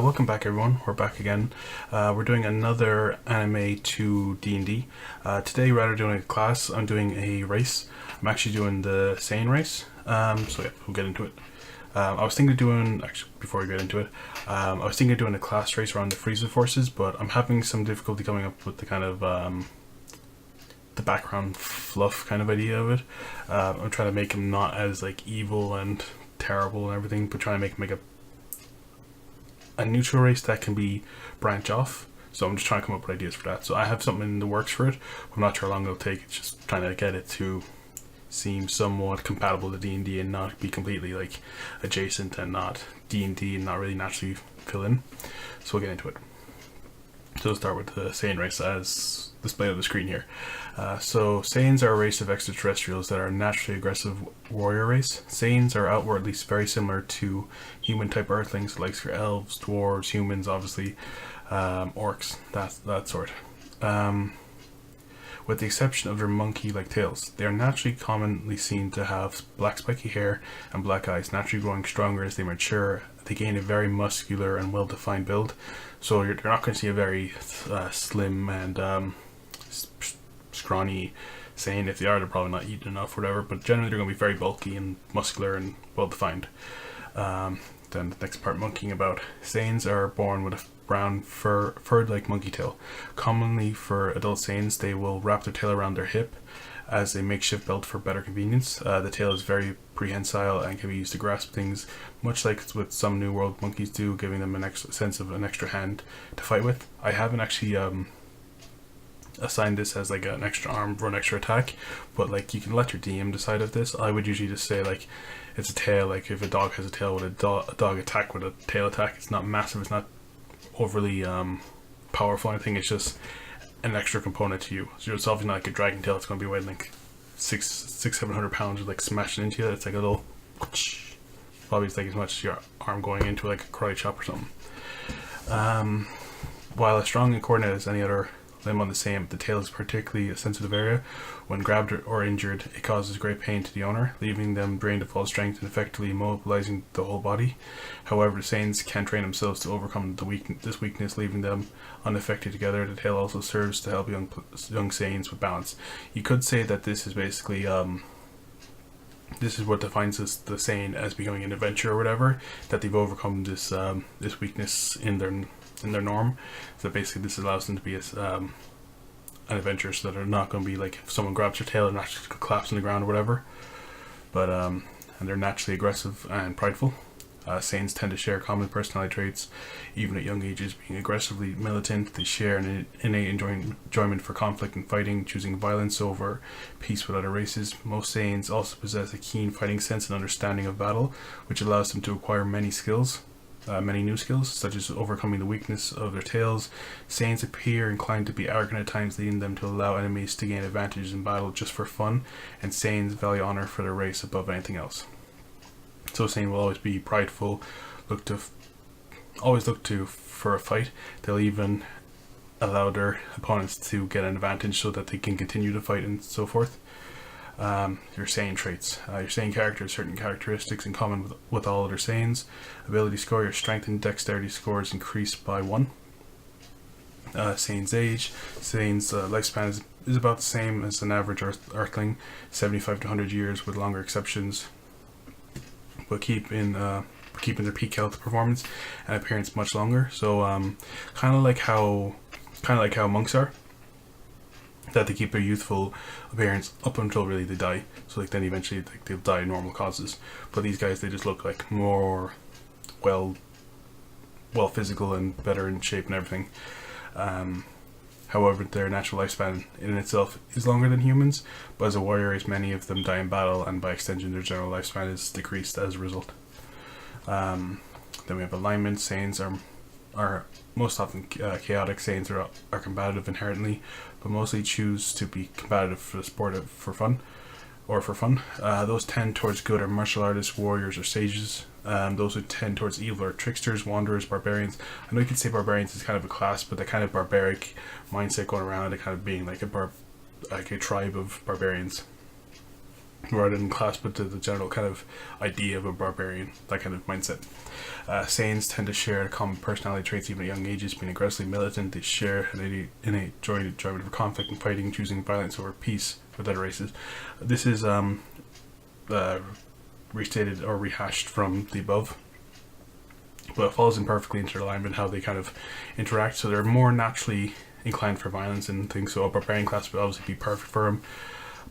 Welcome back everyone, we're back again. We're doing another anime to D&D. Today, rather than doing a class, I'm doing a race. I'm actually doing the Saiyan Race. So yeah, we'll get into it. I was thinking of doing, actually before we get into it, I was thinking of doing a class race around the Frieza forces, but I'm having some difficulty coming up with the kind of the background fluff kind of idea of it. I'm trying to make him not as like evil and terrible and everything, but trying to make him like a neutral race that can be branch off. So I'm just trying to come up with ideas for that. So I have something in the works for it. I'm not sure how long it'll take. It's just trying to get it to seem somewhat compatible to D&D and not be completely like adjacent and not D&D and not really naturally fill in. So we'll get into it. So we'll start with the Saiyan race as displayed on the screen here. So Saiyans are a race of extraterrestrials that are a naturally aggressive warrior race. Saiyans are outwardly very similar to human-type Earthlings, like for elves, dwarves, humans, obviously, orcs, that sort. With the exception of their monkey-like tails, they are naturally commonly seen to have black spiky hair and black eyes, naturally growing stronger as they mature. They gain a very muscular and well-defined build, so you're not going to see a very slim and scrawny Saiyan. If they are, they're probably not eating enough, whatever. But generally, they're going to be very bulky and muscular and well-defined. Then the next part, monkeying about. Saiyans are born with a brown furred like monkey tail. Commonly for adult Saiyans, they will wrap their tail around their hip as a makeshift belt for better convenience. The tail is very prehensile and can be used to grasp things, much like what some New World monkeys do, giving them an extra sense of an extra hand to fight with. I haven't actually assigned this as like an extra arm for an extra attack, but like you can let your DM decide of this. I would usually just say like it's a tail, like if a dog has a tail, with a dog attack with a tail attack, it's not massive, it's not overly powerful or anything, it's just an extra component to you. So it's obviously not like a dragon tail, it's going to be weighing like 700 pounds or like smashing into you. It's like a little probably it's like as much as your arm going into like a karate chop or something. While as strong and coordinated as any other limb on the same, the tail is particularly a sensitive area. When grabbed or injured, it causes great pain to the owner, leaving them drained of all strength and effectively immobilizing the whole body. However, the Saiyans can train themselves to overcome this weakness, leaving them unaffected together. The tail also serves to help young Saiyans with balance. You could say that this is basically this is what defines the Saiyan as becoming an adventurer or whatever, that they've overcome this this weakness in their norm. So basically this allows them to be an adventurer, so that they're not going to be like if someone grabs their tail and actually collapse on the ground or whatever. But and they're naturally aggressive and prideful. Saiyans tend to share common personality traits, even at young ages. Being aggressively militant, they share an innate enjoyment for conflict and fighting, choosing violence over peace with other races. Most Saiyans also possess a keen fighting sense and understanding of battle, which allows them to acquire many new skills, such as overcoming the weakness of their tails. Saiyans appear inclined to be arrogant at times, leading them to allow enemies to gain advantages in battle just for fun, and Saiyans value honor for their race above anything else. So Saiyan will always be prideful, always look to for a fight. They'll even allow their opponents to get an advantage so that they can continue to fight and so forth. Your Saiyan traits. Your Saiyan character has certain characteristics in common with all other Saiyans. Ability score: your strength and dexterity scores increase by 1. Saiyan's age. Saiyan's lifespan is about the same as an average Earthling, 75 to 100 years, with longer exceptions, but keeping their peak health, performance, and appearance much longer. So kind of like how monks are, that they keep their youthful appearance up until really they die. So like then eventually like, they'll die normal causes. But these guys, they just look like more well physical and better in shape and everything. However, their natural lifespan in itself is longer than humans, but as a warrior race, many of them die in battle, and by extension their general lifespan is decreased as a result. Then we have alignment. Saiyans are most often chaotic. Saiyans are combative inherently, but mostly choose to be combative for the sport for fun. Those tend towards good are martial artists, warriors, or sages. Those who tend towards evil are tricksters, wanderers, barbarians. I know you could say barbarians is kind of a class, but the kind of barbaric mindset going around it, kind of being like a tribe of barbarians. rather than class, but to the general kind of idea of a barbarian, that kind of mindset. Saiyans tend to share common personality traits even at young ages, being aggressively militant. They share an innate drive for conflict and fighting, choosing violence over peace with other races. This is restated or rehashed from the above, but it falls in perfectly into their alignment how they kind of interact. So they're more naturally inclined for violence and things. So a barbarian class would obviously be perfect for them.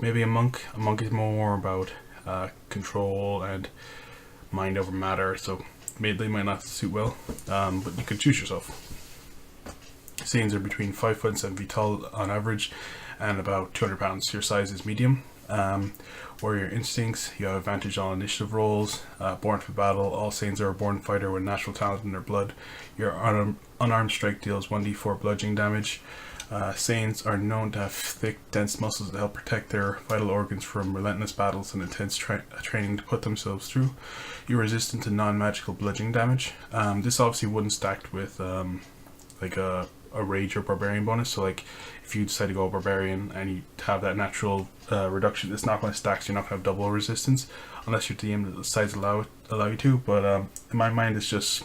Maybe a monk. A monk is more about control and mind over matter. So they might not suit well, but you could choose yourself. Saiyans are between 5 foot and 7 feet tall on average, and about 200 pounds. Your size is medium. Warrior instincts, you have advantage on initiative rolls. Born for battle, all Saiyans are a born fighter with natural talent in their blood. Your unarmed strike deals 1d4 bludgeoning damage. Saiyans are known to have thick, dense muscles that help protect their vital organs from relentless battles and intense training to put themselves through. You're resistant to non-magical bludgeoning damage. This obviously wouldn't stack with like a rage or barbarian bonus. So like if you decide to go barbarian and you have that natural reduction, it's not going to stack, so you're not going to have double resistance unless your DM decides to allow you to. But in my mind, it's just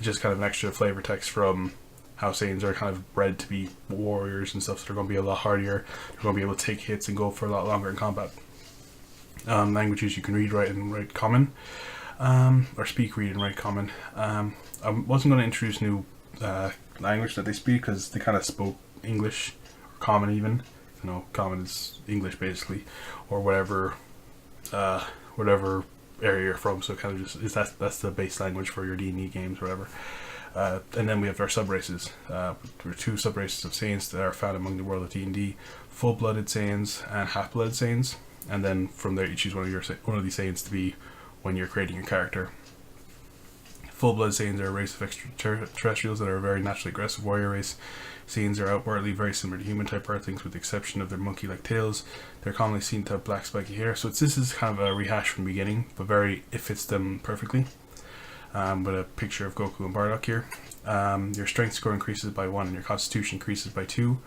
kind of an extra flavor text from how Saiyans are kind of bred to be warriors and stuff, so they're going to be a lot hardier. They're going to be able to take hits and go for a lot longer in combat. Languages you can read, write, and write common, or speak, read, and write common. I wasn't going to introduce new language that they speak because they kind of spoke English or common even. You know, common is English basically, or whatever area you're from. So kind of just that's the base language for your D&D games, or whatever. And then we have our subraces. There are 2 subraces of Saiyans that are found among the world of D&D: full-blooded Saiyans and half-blooded Saiyans. And then from there, you choose one of these Saiyans to be when you're creating your character. Full-blooded Saiyans are a race of extraterrestrials that are a very naturally aggressive warrior race. Saiyans are outwardly very similar to human-type earthlings, with the exception of their monkey-like tails. They're commonly seen to have black spiky hair. So this is kind of a rehash from the beginning, but it fits them perfectly. With a picture of Goku and Bardock here. Your strength score increases by 1 and your constitution increases by 2.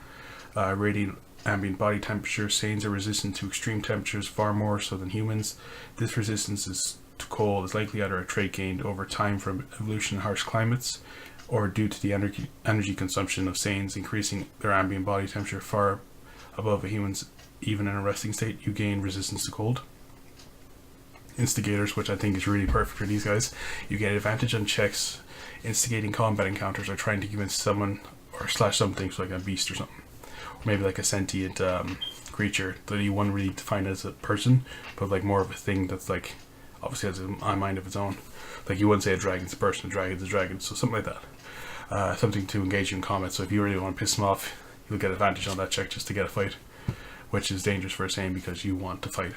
Radiant ambient body temperature. Saiyans are resistant to extreme temperatures far more so than humans. This resistance to cold is likely either a trait gained over time from evolution in harsh climates, or due to the energy consumption of Saiyans increasing their ambient body temperature far above a human's. Even in a resting state, you gain resistance to cold. Instigators, which I think is really perfect for these guys. You get advantage on checks instigating combat encounters or trying to convince someone or slash something, so like a beast or something, or maybe like a sentient creature that you wouldn't really define as a person, but like more of a thing that's like obviously has a mind of its own. Like you wouldn't say a dragon's a person, a dragon's a dragon, so something like that. Something to engage you in combat. So if you really want to piss them off, you'll get advantage on that check just to get a fight, which is dangerous for a Saiyan because you want to fight.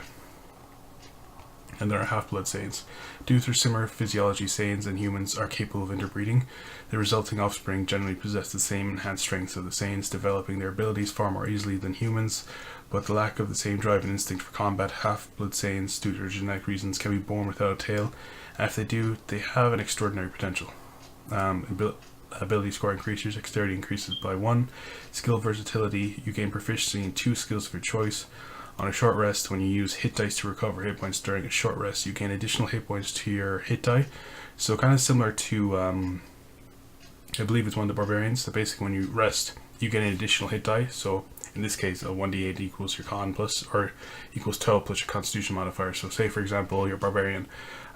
And there are half-blood Saiyans. Due to similar physiology, Saiyans and humans are capable of interbreeding. The resulting offspring generally possess the same enhanced strengths of the Saiyans, developing their abilities far more easily than humans, but the lack of the same drive and instinct for combat. Half-blood Saiyans, due to genetic reasons, can be born without a tail, and if they do, they have an extraordinary potential. Ability score increases, dexterity increases by 1. Skill versatility, you gain proficiency in 2 skills of your choice. On a short rest, when you use hit dice to recover hit points during a short rest, you gain additional hit points to your hit die. So kind of similar to, I believe it's one of the barbarians. So basically when you rest, you get an additional hit die. So in this case, a 1d8 equals your con plus, or equals 12 plus your constitution modifier. So say for example, you're a barbarian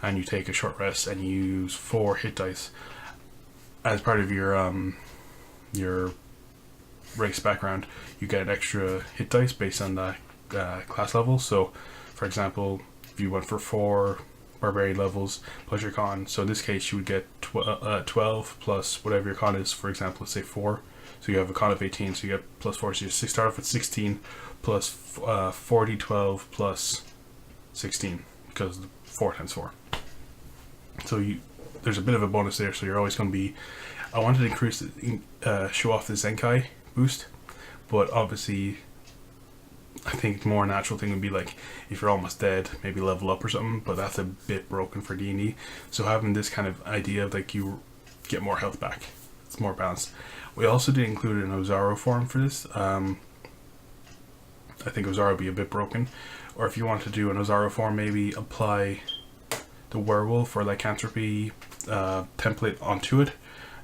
and you take a short rest and you use 4 hit dice as part of your race background. You get an extra hit dice based on that class level. So for example, if you went for 4 barbarian levels plus your con, so in this case you would get 12 plus whatever your con is. For example, let's say 4, so you have a con of 18, so you get plus 4, so you start off at 16 plus 40, 12 plus 16, because 4 times 4. So there's a bit of a bonus there, so you're always going to be, I wanted to increase show off the Zenkai boost, but obviously I think more natural thing would be like if you're almost dead, maybe level up or something, but that's a bit broken for D&D. So having this kind of idea of like you get more health back, it's more balanced. We also did include an Ozaru form for this. I think Ozaru would be a bit broken. Or if you want to do an Ozaro form, maybe apply the werewolf or lycanthropy template onto it,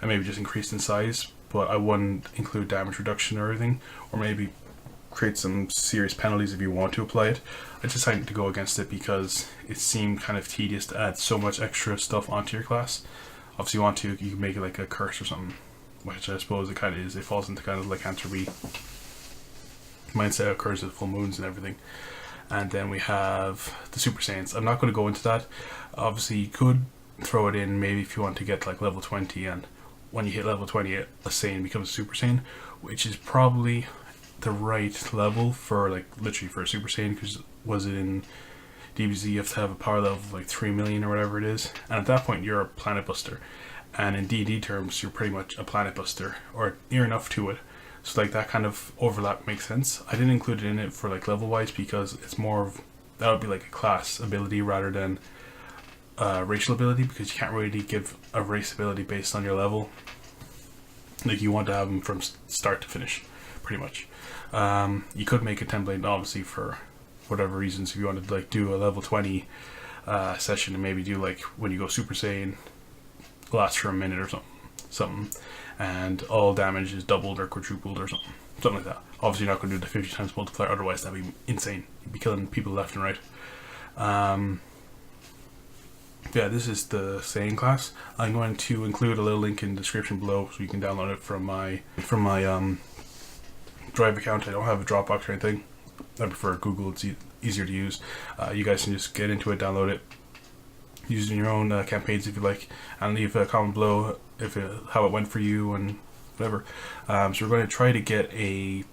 and maybe just increase in size, but I wouldn't include damage reduction or anything, or maybe create some serious penalties if you want to apply it. I decided to go against it because it seemed kind of tedious to add so much extra stuff onto your class. Obviously, you can make it like a curse or something, which I suppose it kind of is. It falls into kind of lycanthropy mindset, occurs with full moons and everything. And then we have the Super Saiyans. I'm not going to go into that. Obviously, you could throw it in maybe if you want to get like level 20, and when you hit level 20, a Saiyan becomes a Super Saiyan, which is probably the right level for like literally for a Super Saiyan, because was it in DBZ you have to have a power level of like 3 million or whatever it is, and at that point you're a planet buster, and in D&D terms you're pretty much a planet buster or near enough to it. So like that kind of overlap makes sense. I didn't include it in it for like level wise because it's more of, that would be like a class ability rather than racial ability, because you can't really give a race ability based on your level. Like you want to have them from start to finish pretty much. You could make a template obviously for whatever reasons, if you wanted to like do a level 20 session and maybe do like when you go Super Saiyan lasts for a minute or something, and all damage is doubled or quadrupled or something like that. Obviously you're not going to do the 50 times multiplier, otherwise that'd be insane. You'd be killing people left and right. Yeah, this is the Saiyan class. I'm going to include a little link in the description below so you can download it from my Drive account. I don't have a Dropbox or anything. I prefer Google, it's easier to use. You guys can just get into it, download it, use it in your own campaigns if you like, and leave a comment below how it went for you and whatever. So we're going to try to get a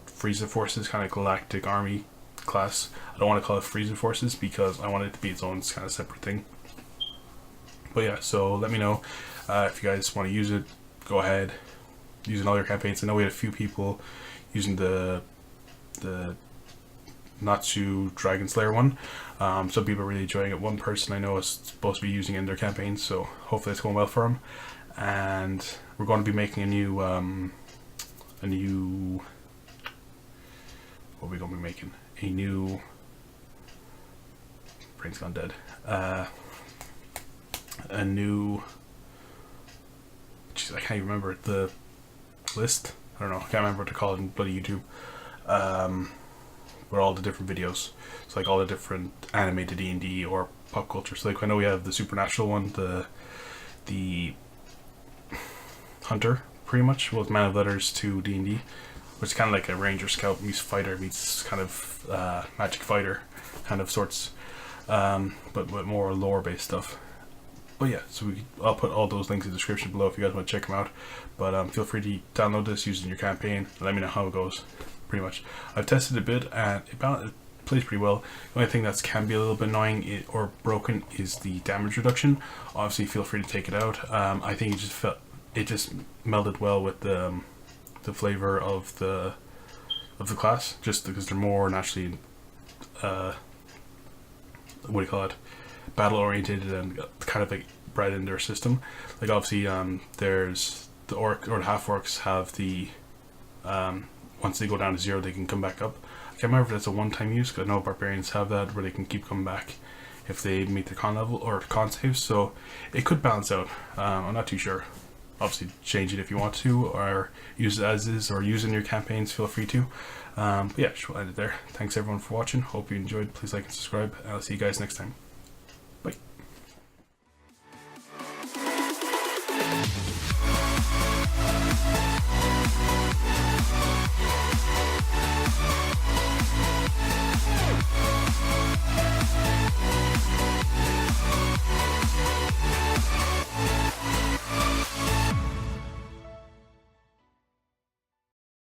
Frieza Forces kind of galactic army class. I don't want to call it Frieza Forces because I want it to be its own kind of separate thing. But yeah, so let me know if you guys want to use it. Go ahead, use it in all your campaigns. I know we had a few people using the Natsu Dragon Slayer one. Some people are really enjoying it. One person I know is supposed to be using it in their campaigns, so hopefully it's going well for him. And we're going to be making a new what are we going to be making? A new, brain's gone dead. A new, jeez, I can't even remember the list. I don't know. I can't remember what to call it in bloody YouTube. With all the different videos. It's like all the different animated D&D or pop culture. So like I know we have the supernatural one, the hunter, pretty much, with Man of Letters to D&D, which is kind of like a ranger scout meets fighter meets kind of magic fighter kind of sorts, but with more lore based stuff. But yeah, so I'll put all those links in the description below if you guys want to check them out. But feel free to download this, use it in your campaign, and let me know how it goes. Pretty much, I've tested a bit and it plays pretty well. The only thing that can be a little bit annoying or broken is the damage reduction. Obviously, feel free to take it out. I think it just melded well with the flavor of the class, just because they're more naturally what do you call it, battle oriented and kind of like bred in their system. Like obviously there's the orc or the half orcs have the once they go down to 0 they can come back up. I can't remember if that's a one-time use, because I know barbarians have that where they can keep coming back if they meet the con level or con saves, so it could balance out. I'm not too sure. Obviously change it if you want to, or use it as is, or use it in your campaigns, feel free to. But yeah, we'll end it there. Thanks everyone for watching, hope you enjoyed. Please like and subscribe, and I'll see you guys next time.